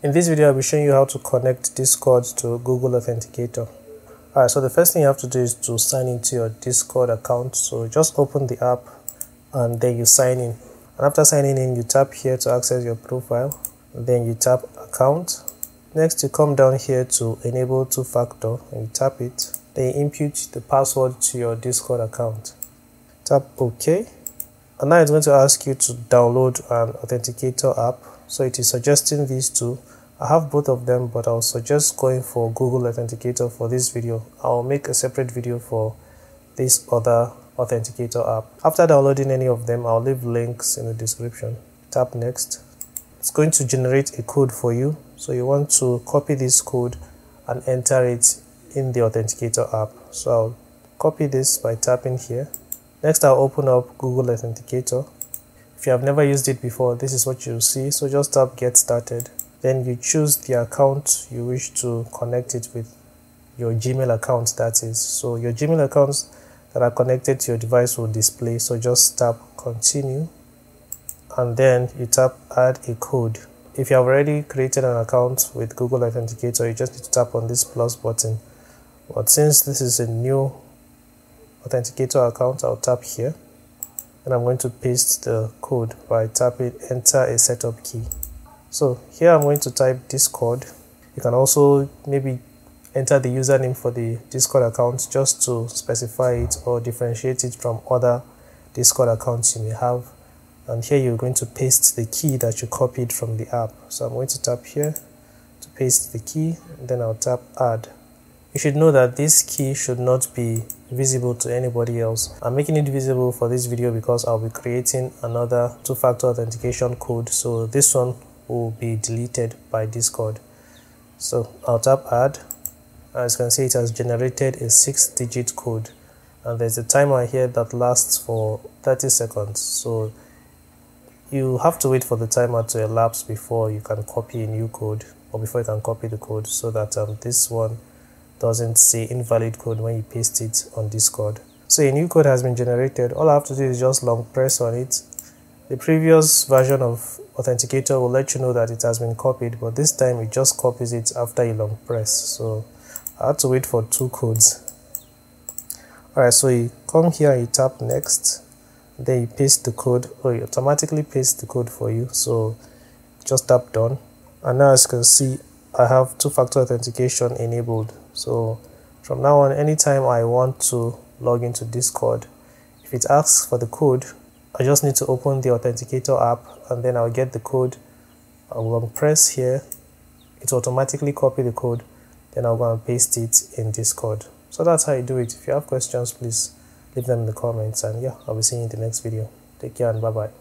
In this video, I'll be showing you how to connect Discord to Google Authenticator. Alright, so the first thing you have to do is to sign into your Discord account. So just open the app and then you sign in. And after signing in, you tap here to access your profile. And then you tap account. Next, you come down here to enable two-factor and you tap it. Then you input the password to your Discord account. Tap OK. And now it's going to ask you to download an Authenticator app. So it is suggesting these two. I have both of them, but I'll suggest going for Google Authenticator for this video. I'll make a separate video for this other Authenticator app. After downloading any of them, I'll leave links in the description. Tap next. It's going to generate a code for you. So you want to copy this code and enter it in the Authenticator app. So I'll copy this by tapping here. Next, I'll open up Google Authenticator. If you have never used it before, this is what you'll see. So just tap get started. Then you choose the account you wish to connect it with, your Gmail account that is. So your Gmail accounts that are connected to your device will display. So just tap continue and then you tap add a code. If you have already created an account with Google Authenticator, you just need to tap on this plus button. But since this is a new Authenticator account, I'll tap here and I'm going to paste the code by tapping enter a setup key. So here I'm going to type Discord. You can also maybe enter the username for the Discord account just to specify it or differentiate it from other Discord accounts you may have. And here you're going to paste the key that you copied from the app. So I'm going to tap here to paste the key, and then I'll tap add. You should know that this key should not be visible to anybody else. I'm making it visible for this video because I'll be creating another two-factor authentication code. So this one will be deleted by Discord. So I'll tap add. As you can see, it has generated a 6-digit code and there's a timer here that lasts for 30 seconds. So you have to wait for the timer to elapse before you can copy a new code, or before you can copy the code, so that this one doesn't say invalid code when you paste it on Discord. So a new code has been generated. All I have to do is just long press on it. The previous version of Authenticator will let you know that it has been copied, but this time it just copies it after a long press. So I had to wait for 2 codes. Alright, so you come here and you tap next, then you paste the code, or it automatically pastes the code for you. So just tap done. And now as you can see, I have two-factor authentication enabled. So from now on, anytime I want to log into Discord, if it asks for the code, I just need to open the Authenticator app and then I'll get the code. I'll go and press here. It will automatically copy the code. Then I'll go and paste it in Discord. So that's how you do it. If you have questions, please leave them in the comments. And yeah, I'll be seeing you in the next video. Take care and bye-bye.